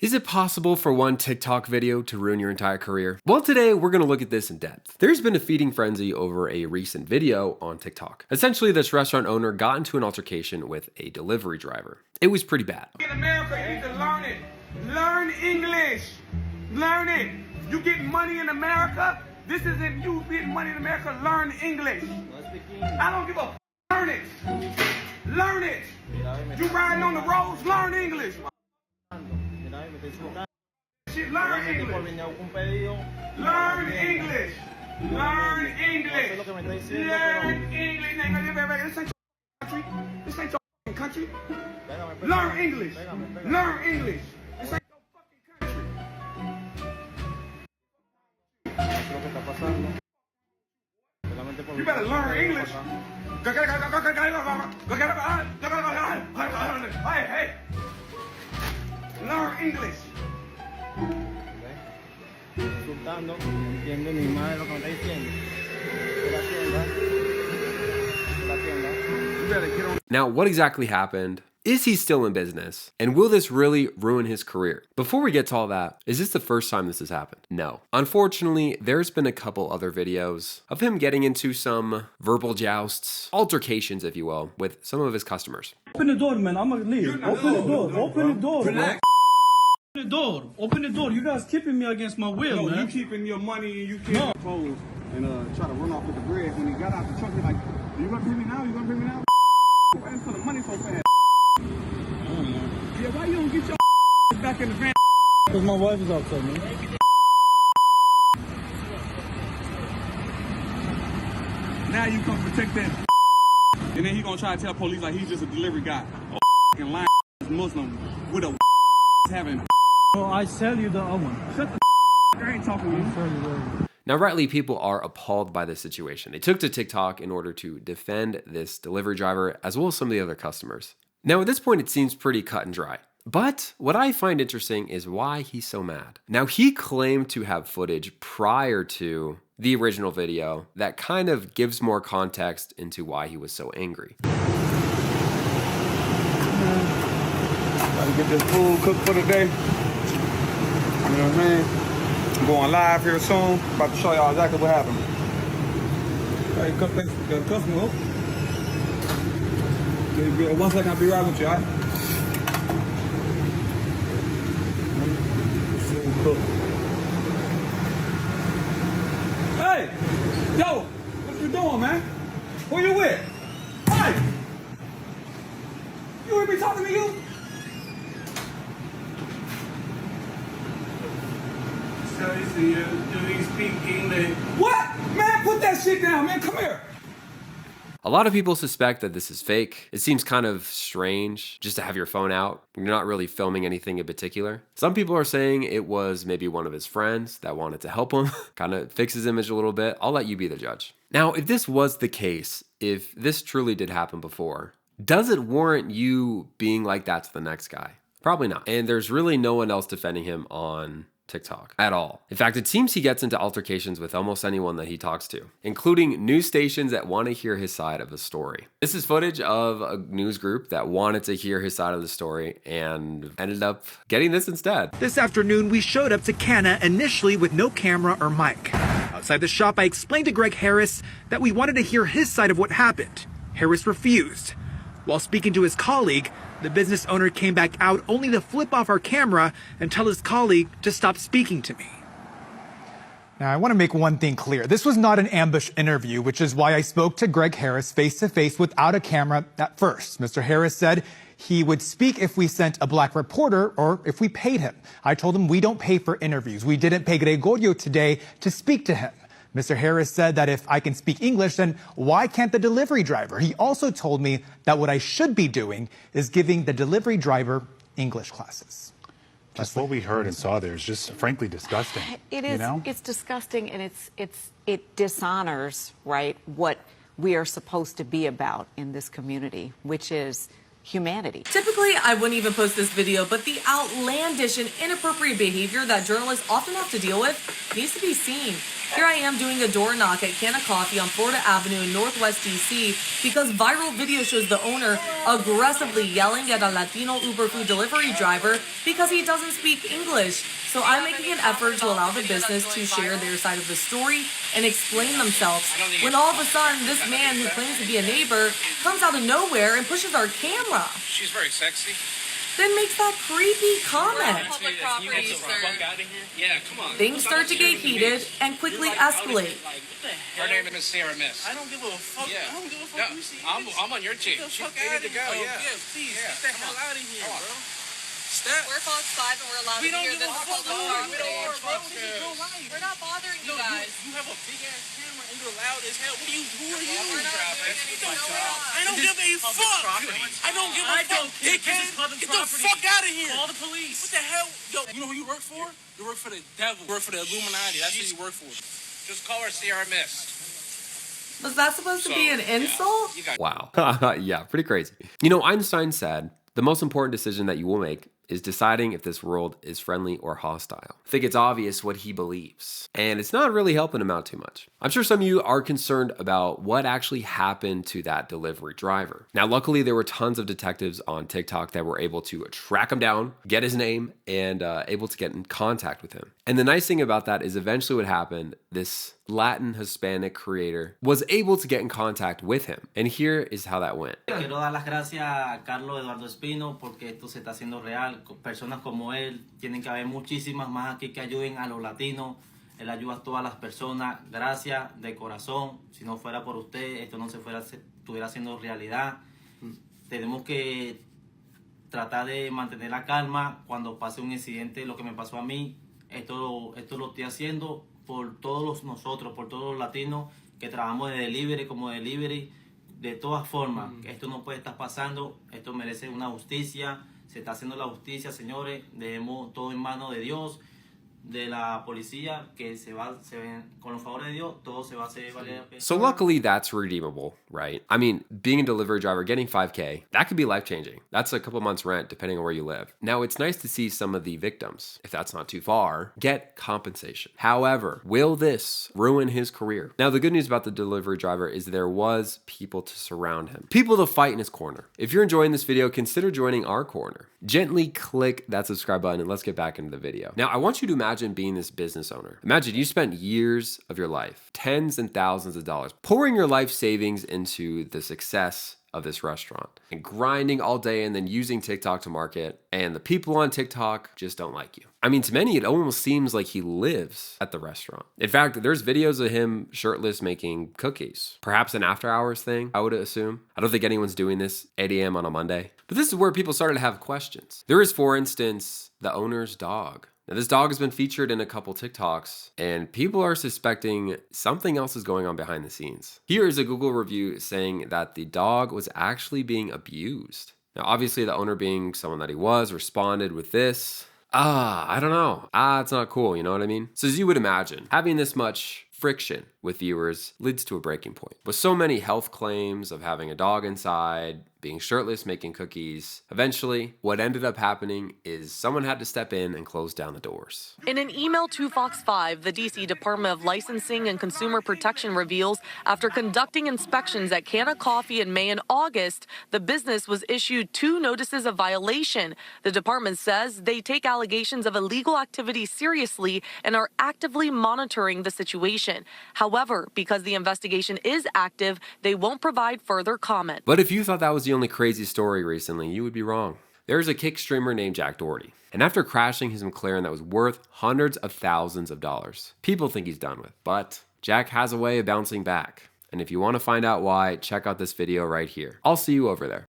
Is it possible for one TikTok video to ruin your entire career? Well, today we're going to look at this in depth. There's been a feeding frenzy over a recent video on TikTok. Essentially, this restaurant owner got into an altercation with a delivery driver. It was pretty bad. In America, you need to learn it. Learn English. Learn it. You get money in America. This isn't you getting money in America. Learn English. I don't give a f. Learn it. Learn it. You riding on the roads, learn English. Shit, learn English. Learn English. Learn English. Learn English. This ain't your country. This ain't your country. Learn English. Learn English. This ain't your fucking country. You better learn English. Hey. Learn English. Insultando, no entiendo ni más de lo que me está diciendo. You better get on. Now, what exactly happened? Is he still in business? And will this really ruin his career? Before we get to all that, is this the first time this has happened? No. Unfortunately, there's been a couple other videos of him getting into some verbal jousts, altercations, if you will, with some of his customers. Open the door, man. I'm gonna leave. Open the door. Open the door. Relax. Open the door. Open the door. You guys keeping me against my will, No, man. you keeping your money and you can't pose and try to run off with the bread. When he got out the truck, he's like, you gonna pay me now? You gonna pay me now? Why for the money so fast? Yeah, why you don't get your back in the van? Because my wife is outside, man. Now you come protect that. And then he gonna try to tell police like he's just a delivery guy. A lying Muslim with a having. Oh, I sell you the oven. Shut the I ain't talking to you. Sell you the Now, rightly, people are appalled by this situation. They took to TikTok in order to defend this delivery driver as well as some of the other customers. Now, at this point, it seems pretty cut and dry. But what I find interesting is why he's so mad. Now, he claimed to have footage prior to the original video that kind of gives more context into why he was so angry. Gotta get this food cooked for the day. You know what I mean? I'm going live here soon. About to show y'all exactly what happened. Hey, the customer. Okay, 1 second, I'll be right with you, alright? Hey! Yo! What you doing, man? Who you with? Hey! You hear me talking to you? Do you speak English? What? Man, put that shit down, man. Come here. A lot of people suspect that this is fake. It seems kind of strange just to have your phone out. You're not really filming anything in particular. Some people are saying it was maybe one of his friends that wanted to help him, kind of fix his image a little bit. I'll let you be the judge. Now, if this was the case, if this truly did happen before, does it warrant you being like that to the next guy? Probably not. And there's really no one else defending him on TikTok at all. In fact, it seems he gets into altercations with almost anyone that he talks to, including news stations that want to hear his side of the story. This is footage of a news group that wanted to hear his side of the story and ended up getting this instead. This afternoon, we showed up to Canna initially with no camera or mic. Outside the shop, I explained to Greg Harris that we wanted to hear his side of what happened. Harris refused. While speaking to his colleague, the business owner came back out only to flip off our camera and tell his colleague to stop speaking to me. Now, I want to make one thing clear. This was not an ambush interview, which is why I spoke to Greg Harris face-to-face without a camera at first. Mr. Harris said he would speak if we sent a black reporter or if we paid him. I told him we don't pay for interviews. We didn't pay Gregorio today to speak to him. Mr. Harris said that if I can speak English, then why can't the delivery driver? He also told me that what I should be doing is giving the delivery driver English classes. Just what we heard and saw there is just frankly disgusting. It is. You know? It's disgusting, and it dishonors, right, what we are supposed to be about in this community, which is humanity. Typically, I wouldn't even post this video, but the outlandish and inappropriate behavior that journalists often have to deal with needs to be seen. Here I am doing a door knock at Canna Coffee on Florida Avenue in Northwest DC because viral video shows the owner aggressively yelling at a Latino Uber food delivery driver because he doesn't speak English. So I'm making an effort to allow the business to share their side of the story and explain themselves. When all of a sudden, this man who claims to be a neighbor comes out of nowhere and pushes our camera. She's very sexy. Then makes that creepy comment. Public property, sir. Yeah, come on. Things start to get heated and quickly escalate. Her name is Sarah Miss. I don't give a fuck. Yeah. I don't give a fuck. No, You see, I'm on your team. Get the She's fuck ready out to of go. here. Yeah. Please, Yeah, get the come hell on. out of here, Come on. bro. Step. We're Fox 5 and we're allowed We to don't hear give this a fuck. public We property. don't, bro. This is real life. We're not bothering you guys. You have a big ass camera and you're loud as hell. Who are you? We're not doing anything. No, we're not. I don't give a fuck. I don't give a fuck. Dickhead. Get the fuck out of here. Call the police. What the hell? Yo, you know who you work for? You work for the devil. You work for the Illuminati. That's who you work for. Just call her Sierra Mist. Was that supposed to be an insult? You got Wow. Yeah, pretty crazy. You know, Einstein said, the most important decision that you will make is deciding if this world is friendly or hostile. I think it's obvious what he believes, and it's not really helping him out too much. I'm sure some of you are concerned about what actually happened to that delivery driver. Now, luckily, there were tons of detectives on TikTok that were able to track him down, get his name, and able to get in contact with him. And the nice thing about that is eventually what happened, this Latin Hispanic creator was able to get in contact with him. And here is how that went. Quiero dar las gracias a Carlos Eduardo Espino porque esto se está haciendo real. Personas como él, tienen que haber muchísimas más aquí que ayuden a los latinos. Él ayuda a todas las personas. Gracias de corazón. Si no fuera por usted, esto no se estuviera haciendo realidad. Tenemos que tratar de mantener la calma cuando pase un incidente, lo que me pasó a mí. Esto lo estoy haciendo por todos nosotros, por todos los latinos que trabajamos de delivery como delivery. De todas formas, esto no puede estar pasando. Esto merece una justicia. Se está haciendo la justicia, señores. Dejemos todo en manos de Dios, de la policía, que con los favores de Dios, todo se va a hacer valer la pena. So luckily that's redeemable, right? I mean, being a delivery driver, getting $5K, that could be life-changing. That's a couple months rent depending on where you live. Now, it's nice to see some of the victims, if that's not too far, get compensation. However, will this ruin his career? Now, the good news about the delivery driver is there was people to surround him, people to fight in his corner. If you're enjoying this video, consider joining our corner. Gently click that subscribe button and let's get back into the video. Now, I want you to imagine being this business owner. Imagine you spent years of your life, tens and thousands of dollars, pouring your life savings into the success of this restaurant and grinding all day and then using TikTok to market. And the people on TikTok just don't like you. I mean, to many, it almost seems like he lives at the restaurant. In fact, there's videos of him shirtless making cookies. Perhaps an after hours thing, I would assume. I don't think anyone's doing this 8 a.m. on a Monday. But this is where people started to have questions. There is, for instance, the owner's dog. Now, this dog has been featured in a couple TikToks, and people are suspecting something else is going on behind the scenes. Here is a Google review saying that the dog was actually being abused. Now, obviously, the owner, being someone that he was, responded with this. I don't know. It's not cool, you know what I mean? So as you would imagine, having this much friction with viewers leads to a breaking point. With so many health claims of having a dog inside, being shirtless, making cookies, eventually what ended up happening is someone had to step in and close down the doors. In an email to Fox 5, the D.C. Department of Licensing and Consumer Protection reveals after conducting inspections at Canna Coffee in May and August, the business was issued 2 notices of violation. The department says they take allegations of illegal activity seriously and are actively monitoring the situation. However, because the investigation is active, they won't provide further comment. But if you thought that was the only crazy story recently, you would be wrong. There's a kick streamer named Jack Doherty, and after crashing his McLaren that was worth hundreds of thousands of dollars, people think he's done with. But Jack has a way of bouncing back. And if you want to find out why, check out this video right here. I'll see you over there.